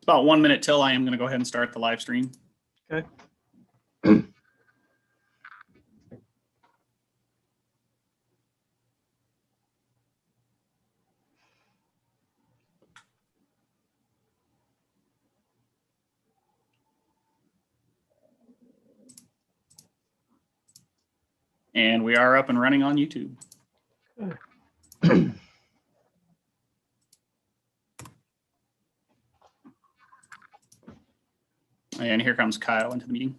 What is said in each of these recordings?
About 1 minute till I am going to go ahead and start the live stream. Okay. And we are up and running on YouTube. And here comes Kyle into the meeting.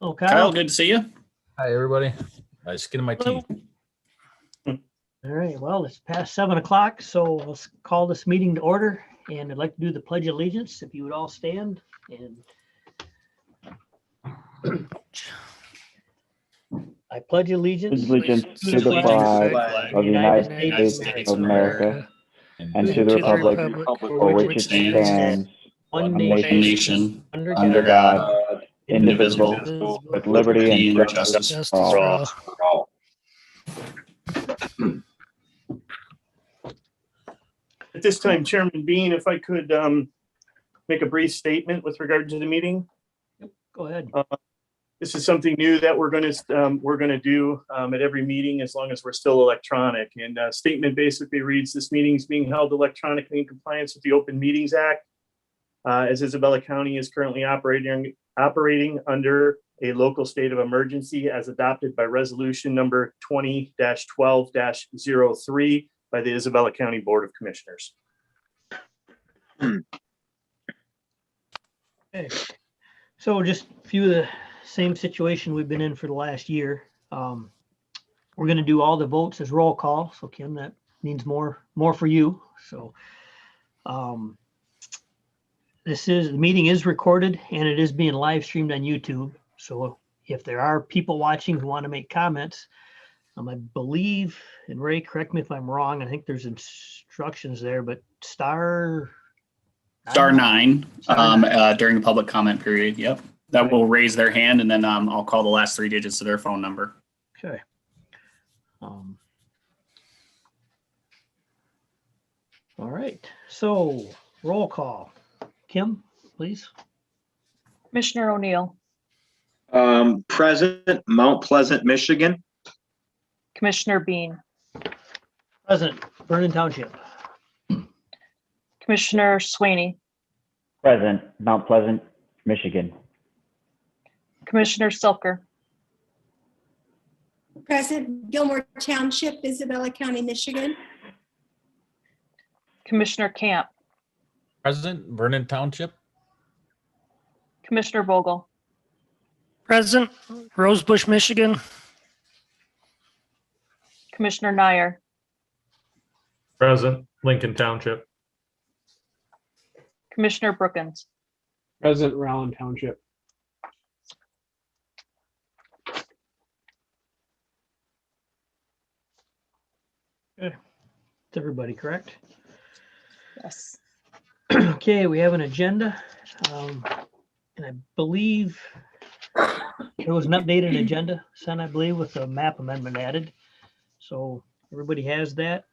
Oh, Kyle, good to see you. Hi, everybody. Skin of my teeth. All right, well, it's past 7 o'clock, so let's call this meeting to order. And I'd like to do the Pledge of Allegiance, if you would all stand. And I pledge allegiance to the flag of the United States of America and to the republic for which it stands, one nation, under God, indivisible, with liberty and justice for all. At this time, Chairman Bean, if I could make a brief statement with regard to the meeting. go ahead. This is something new that we're going to do at every meeting as long as we're still electronic. And statement basically reads: this meeting is being held electronically in compliance with the Open Meetings Act, as Isabella County is currently operating under a local state of emergency as adopted by resolution number 20-12-03 by the Isabella County Board of Commissioners. Okay. So just a few of the same situation we've been in for the last year. We're going to do all the votes as roll call. So Kim, that means more for you. So the meeting is recorded and it is being live streamed on YouTube. So if there are people watching who want to make comments, I believe, and Ray, correct me if I'm wrong, I think there's instructions there, but star 9 during the public comment period. Yep. That will raise their hand, and then I'll call the last 3 digits of their phone number. Okay. All right. So roll call. Kim, please. Commissioner O'Neill, Present, Mount Pleasant, Michigan. Commissioner Bean, Present, Vernon Township. Commissioner Swaney, Present, Mount Pleasant, Michigan. Commissioner Silker, Present, Gilmore Township, Isabella County, Michigan. Commissioner Camp, President, Vernon Township. Commissioner Vogel, Present, Rosebush, Michigan. Commissioner Nyer, Present, Lincoln Township. Commissioner Brookins, Present, Rowan Township. Okay. It's everybody correct? yes. Okay, we have an agenda. And I believe there was an updated agenda sent, I believe, with a map amendment added. So everybody has that.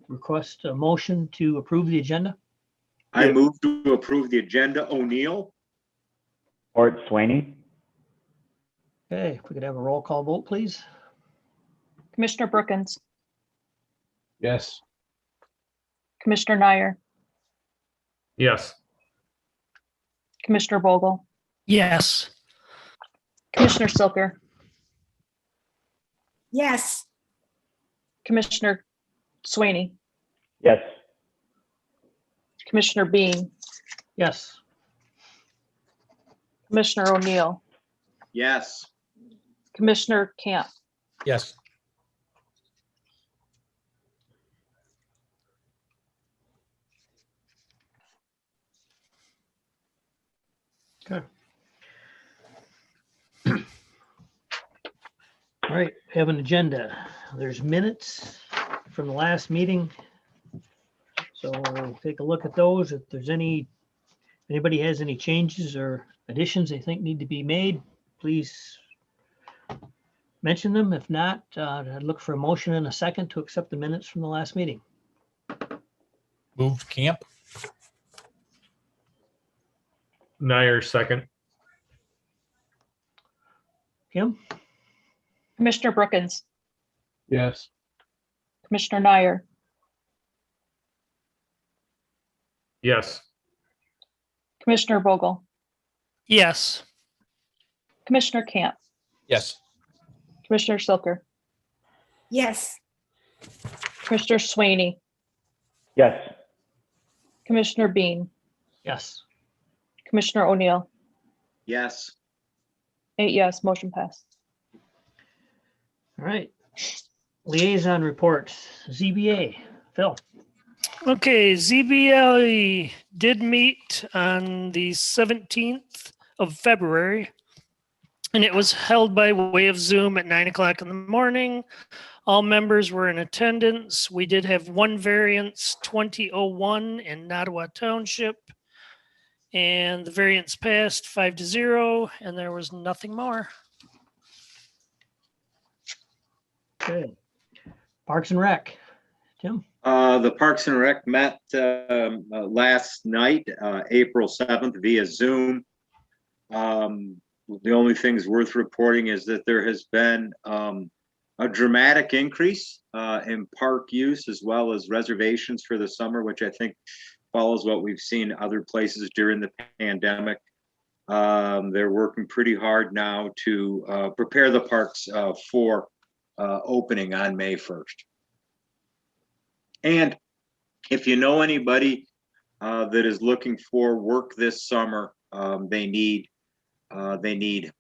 Request a motion to approve the agenda. I move to approve the agenda. O'Neill. Ort Swaney. Okay, if we could have a roll call vote, please. Commissioner Brookins, Yes. Commissioner Nyer, Yes. Commissioner Vogel, Yes. Commissioner Silker, Yes, Commissioner Swaney, Yes. Commissioner Bean, Yes. Commissioner O'Neill, Yes. Commissioner Camp, Yes. Okay. All right, we have an agenda. There's minutes from the last meeting. So we'll take a look at those. If there's anybody has any changes or additions they think need to be made, please mention them? If not, I'd look for a motion and a second to accept the minutes from the last meeting. Moved Camp. Nair, second. Kim? Commissioner Brookins, Yes. Commissioner Nair, Yes. Commissioner Vogel, Yes. Commissioner Camp, Yes. Commissioner Silker, Yes. Commissioner Swaney, Yes. Commissioner Bean, Yes. Commissioner O'Neill. Yes. 8 yes, motion passed. All right. Liaison reports, ZBA, Phil. Okay, ZBA did meet on the 17th of February, and it was held by way of Zoom at 9 o'clock in the morning. All members were in attendance. We did have one variance, 2001 in Nottawa Township, and the variance passed 5-0, and there was nothing more. Good. Parks and Rec, Tim? The Parks and Rec met last night, April 7th via Zoom. The only things worth reporting is that there has been a dramatic increase in park use as well as reservations for the summer, which I think follows what we've seen other places during the pandemic. They're working pretty hard now to prepare the parks for opening on May 1st. And if you know anybody that is looking for work this summer, they need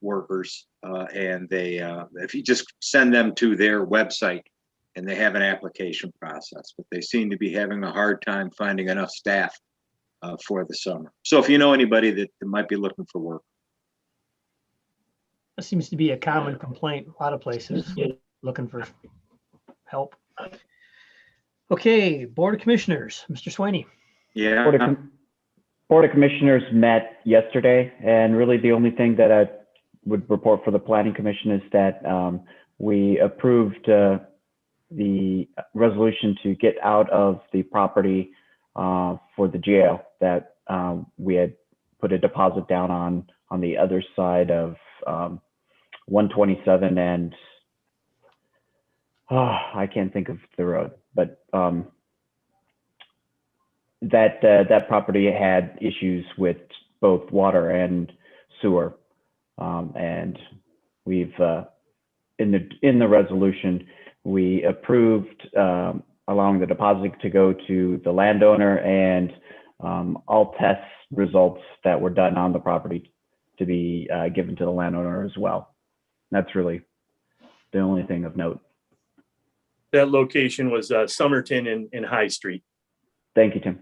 workers, and if you just send them to their website, and they have an application process, but they seem to be having a hard time finding enough staff for the summer. So if you know anybody that might be looking for work. That seems to be a common complaint, a lot of places looking for help. Okay, Board of Commissioners, Mr. Swaney. Yeah. Board of Commissioners met yesterday, and really the only thing that I would report for the Planning Commission is that we approved the resolution to get out of the property for the jail that we had put a deposit down on the other side of 127 and I can't think of the road, but that property had issues with both water and sewer, and we've in the resolution we approved allowing the deposit to go to the landowner and all test results that were done on the property to be given to the landowner as well. That's really the only thing of note. That location was Somerton and High Street. Thank you, Tim.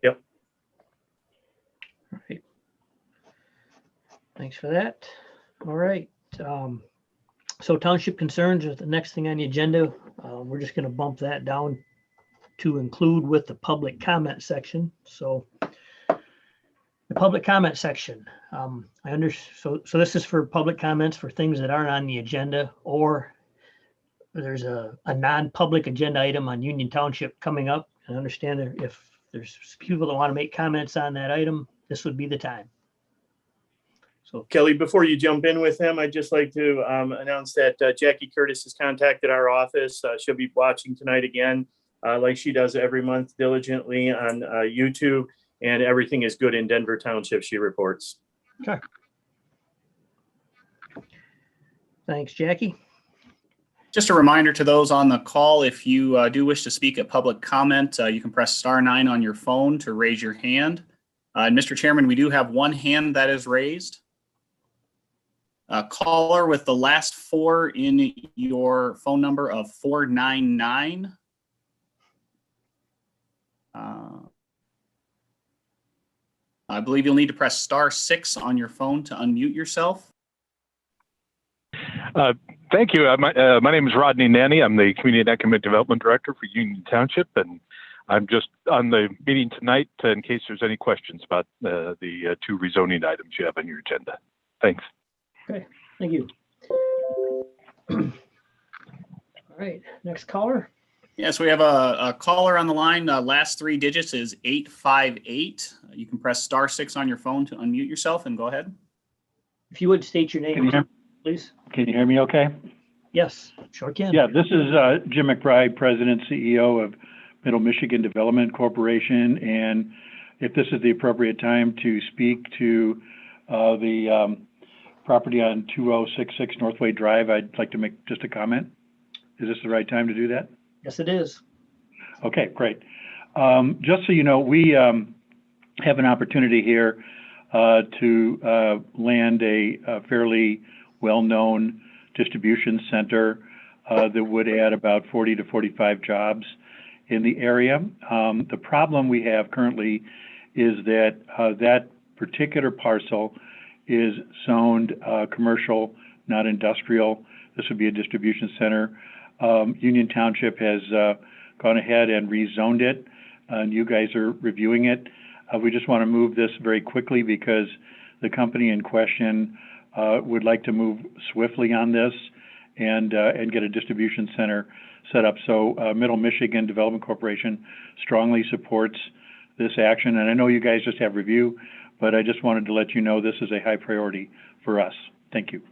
Yep. All right. Thanks for that. All right. So township concerns is the next thing on the agenda. We're just going to bump that down to include with the public comment section. So the public comment section, so this is for public comments for things that aren't on the agenda, or there's a non-public agenda item on Union Township coming up. I understand that if there's people that want to make comments on that item, this would be the time. So Kelly, before you jump in with them, I'd just like to announce that Jackie Curtis has contacted our office. She'll be watching tonight again, like she does every month diligently on YouTube, and everything is good in Denver Township, she reports. Okay. Thanks, Jackie. Just a reminder to those on the call, if you do wish to speak at public comment, you can press *9 on your phone to raise your hand. Mr. Chairman, we do have one hand that is raised. Caller with the last 4 in your phone number of 499. I believe you'll need to press *6 on your phone to unmute yourself. Thank you. My name is Rodney Nanny. I'm the Community and Economic Development Director for Union Township, and I'm just on the meeting tonight in case there's any questions about the 2 rezoning items you have on your agenda. Thanks. Okay, thank you. All right, next caller. Yes, we have a caller on the line. Last three digits is 858. You can press *6 on your phone to unmute yourself and go ahead. If you would state your name, please. Can you hear me okay? Yes, sure can. Yeah, this is Jim McBride, President, CEO of Middle Michigan Development Corporation. And if this is the appropriate time to speak to the property on 2066 Northway Drive, I'd like to make just a comment. Is this the right time to do that? Yes, it is. Okay, great. Just so you know, we have an opportunity here to land a fairly well-known distribution center that would add about 40 to 45 jobs in the area. The problem we have currently is that that particular parcel is zoned commercial, not industrial. This would be a distribution center. Union Township has gone ahead and rezoned it, and you guys are reviewing it. We just want to move this very quickly because the company in question would like to move swiftly on this and get a distribution center set up. So Middle Michigan Development Corporation strongly supports this action. And I know you guys just have review, but I just wanted to let you know this is a high priority for us. Thank you.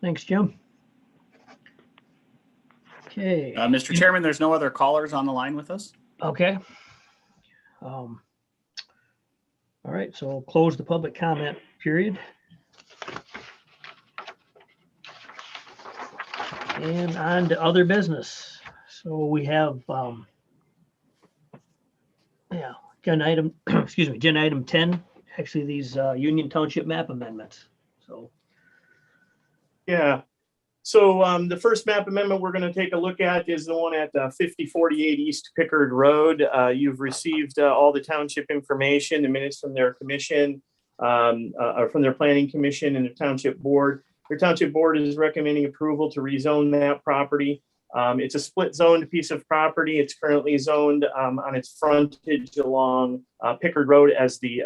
Thanks, Jim. Okay. Mr. Chairman, there's no other callers on the line with us. Okay. All right, so we'll close the public comment period. And on to other business. So we have, agenda item, excuse me, agenda item 10, actually these Union Township map amendments. So. Yeah. So the first map amendment we're going to take a look at is the one at 5048 East Pickard Road. You've received all the township information, the minutes from their commission, or from their planning commission and the township board. Their township board is recommending approval to rezone that property. It's a split zoned piece of property. It's currently zoned on its frontage along Pickard Road as the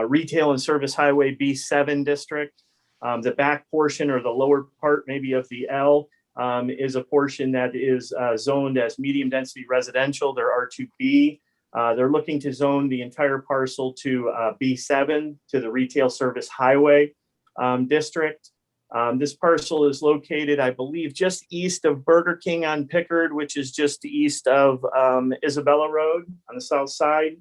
Retail and Service Highway B7 district. The back portion or the lower part maybe of the L is a portion that is zoned as medium density residential. There are R2B. They're looking to zone the entire parcel to B7 to the Retail Service Highway district. This parcel is located, I believe, just east of Burger King on Pickard, which is just east of Isabella Road on the south side.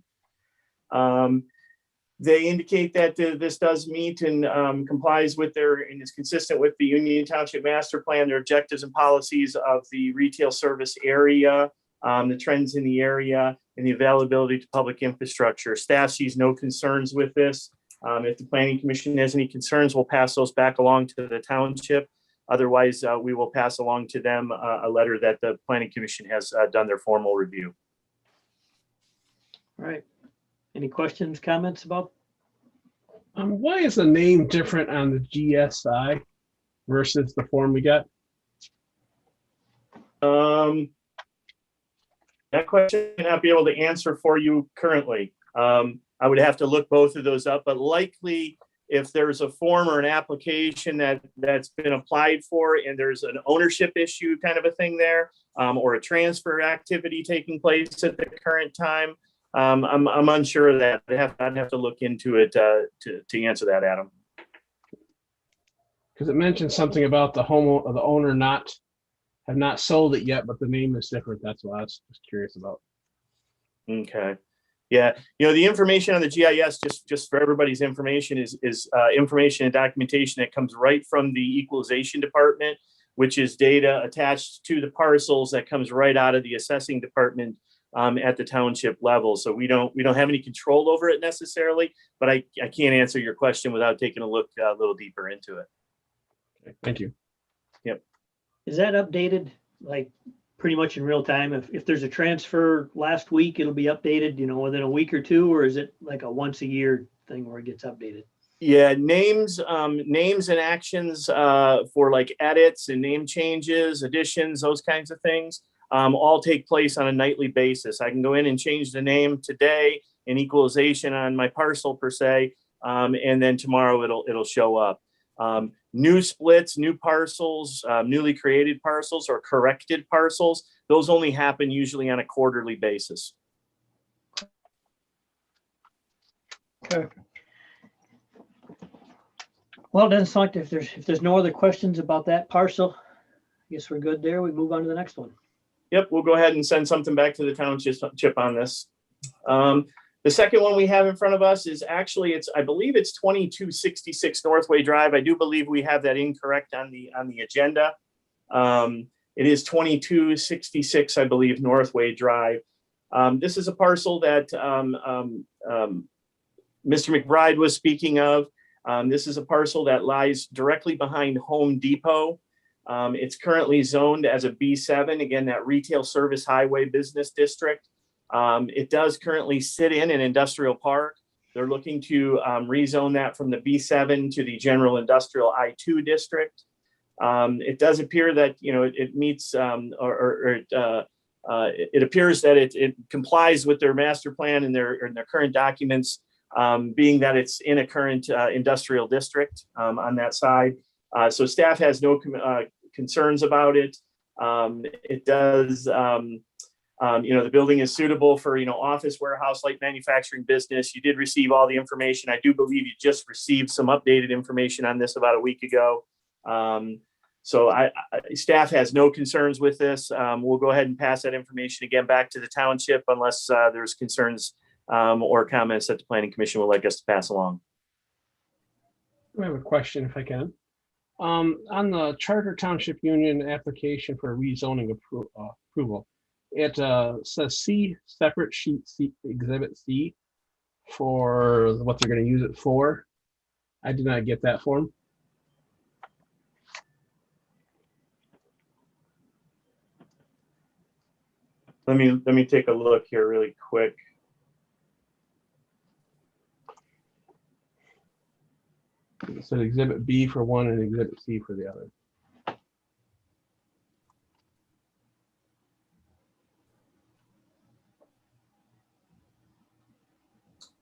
They indicate that this does meet and complies with and is consistent with the Union Township Master Plan, their objectives and policies of the retail service area, the trends in the area, and the availability to public infrastructure. Staff sees no concerns with this. If the Planning Commission has any concerns, we'll pass those back along to the township. Otherwise, we will pass along to them a letter that the Planning Commission has done their formal review. All right. Any questions, comments about? Why is the name different on the GSI versus the form we got? That question I may not be able to answer for you currently. I would have to look both of those up, but likely if there's a form or an application that's been applied for and there's an ownership issue kind of a thing there, or a transfer activity taking place at the current time, I'm unsure of that. I'd have to look into it to answer that, Adam. Because it mentioned something about the owner have not sold it yet, but the name is different. That's what I was just curious about. Okay. Yeah, the information on the GIS, just for everybody's information, is information and documentation that comes right from the equalization department, which is data attached to the parcels that comes right out of the assessing department at the township level. So we don't have any control over it necessarily, but I can't answer your question without taking a look a little deeper into it. Okay, thank you. Yep. Is that updated like pretty much in real time? If there's a transfer last week, it'll be updated, within a week or two, or is it like a once a year thing where it gets updated? Yeah, names and actions for like edits and name changes, additions, those kinds of things, all take place on a nightly basis. I can go in and change the name today in equalization on my parcel per se, and then tomorrow it'll show up. New splits, new parcels, newly created parcels, or corrected parcels, those only happen usually on a quarterly basis. Okay. Well, it doesn't sound like if there's no other questions about that parcel, I guess we're good there. We move on to the next one. Yep, we'll go ahead and send something back to the township on this. The second one we have in front of us is actually, I believe it's 2266 Northway Drive. I do believe we have that incorrect on the agenda. It is 2266, I believe, Northway Drive. This is a parcel that Mr. McBride was speaking of. This is a parcel that lies directly behind Home Depot. It's currently zoned as a B7, again, that retail service highway business district. It does currently sit in an industrial park. They're looking to rezone that from the B7 to the general industrial I2 district. It does appear that, it meets it appears that it complies with their master plan and their current documents, being that it's in a current industrial district on that side. So staff has no concerns about it. It does, the building is suitable for, office, warehouse, light manufacturing business. You did receive all the information. I do believe you just received some updated information on this about a week ago. So staff has no concerns with this. We'll go ahead and pass that information again back to the township unless there's concerns or comments that the planning commission would like us to pass along. I have a question if I can. On the Charter Township Union application for rezoning approval, it says C, separate sheet C, exhibit C, for what they're going to use it for. I did not get that form. Let me take a look here really quick. It said exhibit B for one and exhibit C for the other.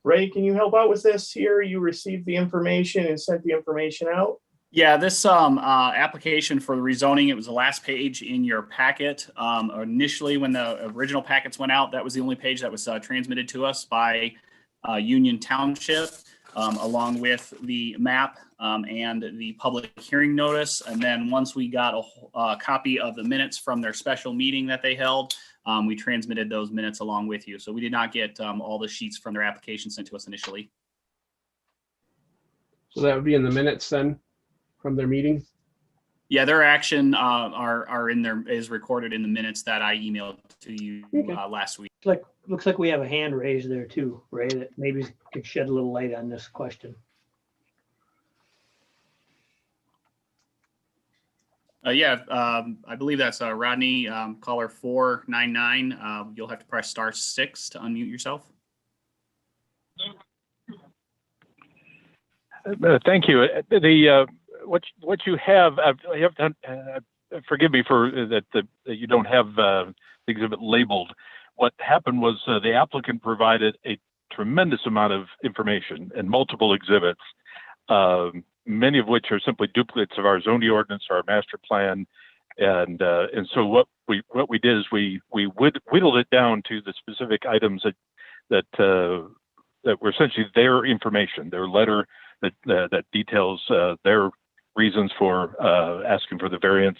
Ray, can you help out with this here? You received the information and sent the information out. Yeah, this application for the rezoning, it was the last page in your packet. Initially, when the original packets went out, that was the only page that was transmitted to us by Union Township, along with the map and the public hearing notice. And then once we got a copy of the minutes from their special meeting that they held, we transmitted those minutes along with you. So we did not get all the sheets from their application sent to us initially. So that would be in the minutes then from their meeting? Yeah, their action are in there, is recorded in the minutes that I emailed to you last week. Looks like we have a hand raised there too, Ray, that maybe could shed a little light on this question. I believe that's Rodney, caller 499. You'll have to press *6 to unmute yourself. Thank you. What you have done, forgive me for that you don't have the exhibit labeled. What happened was the applicant provided a tremendous amount of information and multiple exhibits, many of which are simply duplicates of our zoning ordinance, our master plan, and so what we did is we whittled it down to the specific items that were essentially their information, their letter that details their reasons for asking for the variance.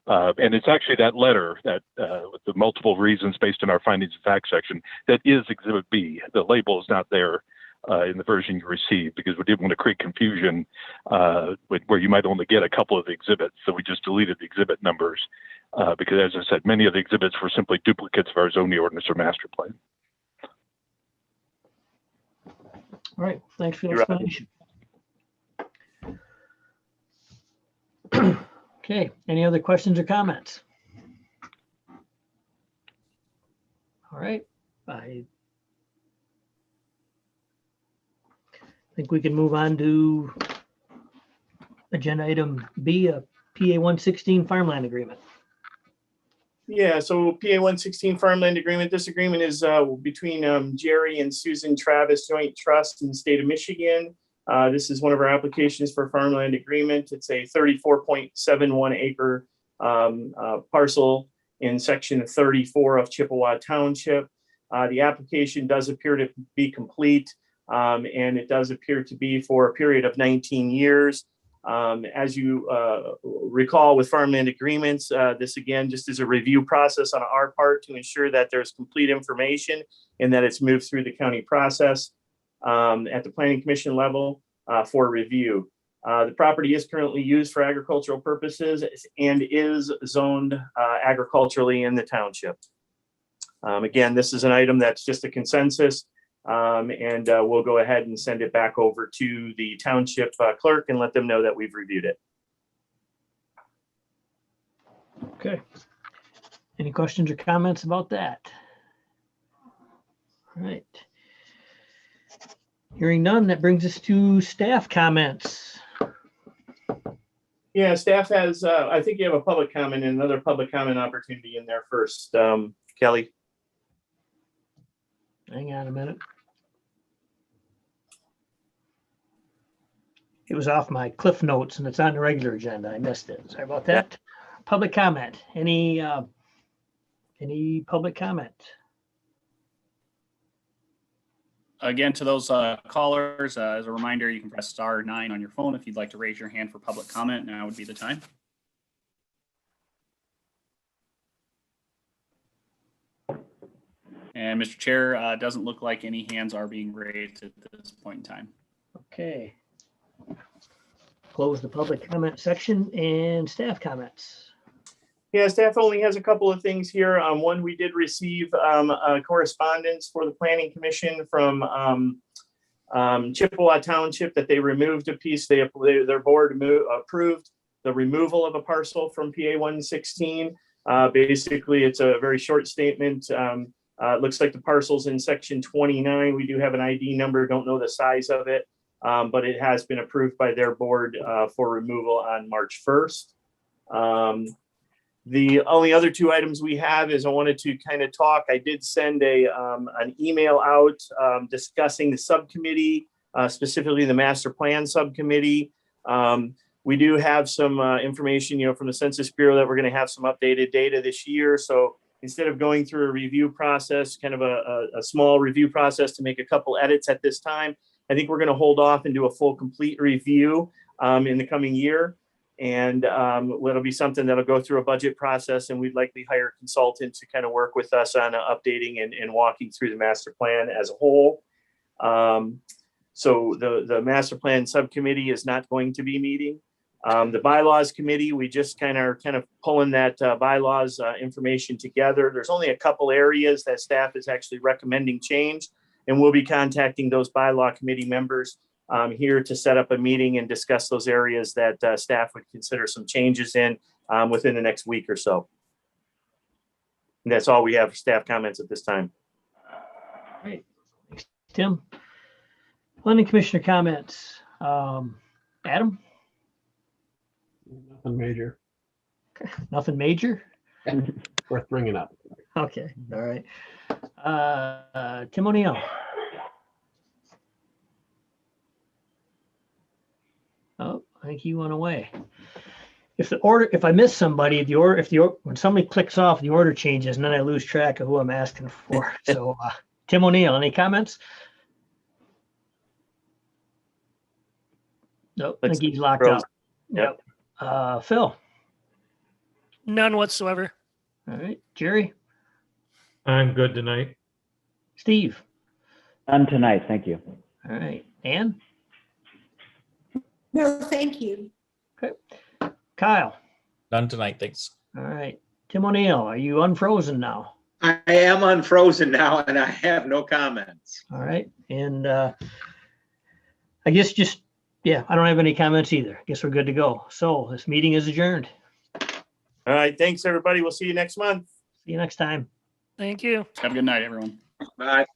And it's actually that letter that with the multiple reasons based on our findings of fact section that is Exhibit B. The label is not there in the version you received because we didn't want to create confusion where you might only get a couple of exhibits. So we just deleted the exhibit numbers because, as I said, many of the exhibits were simply duplicates of our zoning ordinance or master plan. All right, thanks for the explanation. Okay, any other questions or comments? All right, I think we can move on to agenda item B, a PA 116 farmland agreement. Yeah, so PA 116 farmland agreement. This agreement is between Jerry and Susan Travis Joint Trust in the state of Michigan. This is one of our applications for farmland agreement. It's a 34.71 acre parcel in section 34 of Chippewa Township. The application does appear to be complete, and it does appear to be for a period of 19 years. As you recall with farmland agreements, this again just is a review process on our part to ensure that there's complete information and that it's moved through the county process at the planning commission level for review. The property is currently used for agricultural purposes and is zoned agriculturally in the township. Again, this is an item that's just a consensus, and we'll go ahead and send it back over to the township clerk and let them know that we've reviewed it. Okay. Any questions or comments about that? All right. Hearing none, that brings us to staff comments. Yeah, staff has, I think you have a public comment and another public comment opportunity in there first. Kelly. Hang on a minute. It was off my cliff notes and it's on the regular agenda. I missed it. Sorry about that. Yeah. Public comment. Any public comment? Again, to those callers, as a reminder, you can press *9 on your phone if you'd like to raise your hand for public comment. Now would be the time. And Mr. Chair, doesn't look like any hands are being raised at this point in time. Okay. Close the public comment section and staff comments. Yeah, staff only has a couple of things here. One, we did receive a correspondence for the Planning Commission from Chippewa Township that they removed a piece. Their board approved the removal of a parcel from PA 116. Basically, it's a very short statement. It looks like the parcel's in section 29. We do have an ID number, don't know the size of it, but it has been approved by their board for removal on March 1st. The only other two items we have is I wanted to kind of talk. I did send an email out discussing the subcommittee, specifically the master plan subcommittee. We do have some information, from the Census Bureau that we're going to have some updated data this year. So instead of going through a review process, kind of a small review process to make a couple edits at this time, I think we're going to hold off and do a full complete review in the coming year. And it'll be something that'll go through a budget process, and we'd likely hire a consultant to kind of work with us on updating and walking through the master plan as a whole. So the master plan subcommittee is not going to be meeting. The bylaws committee, we just kind of pulling that bylaws information together. There's only a couple areas that staff is actually recommending change, and we'll be contacting those bylaw committee members here to set up a meeting and discuss those areas that staff would consider some changes in within the next week or so. And that's all we have for staff comments at this time. All right. Thanks, Tim. Planning Commissioner comments. Adam? Nothing major. Nothing major? Worth bringing up. Okay. All right. Tim O'Neill. Oh, I think he went away. If I miss somebody, when somebody clicks off, the order changes, and then I lose track of who I'm asking for. So, Tim O'Neill, any comments? Nope, I think he's locked out. Yep. Phil. None whatsoever. All right, Jerry. I'm good tonight. Steve. None tonight, thank you. All right, Ann. No, thank you. Okay. Kyle. None tonight, thanks. All right. Tim O'Neill, are you unfrozen now? I am unfrozen now, and I have no comments. All right. And I guess I don't have any comments either. I guess we're good to go. So this meeting is adjourned. All right. Thanks, everybody. We'll see you next month. See you next time. Thank you. Have a good night, everyone. Bye.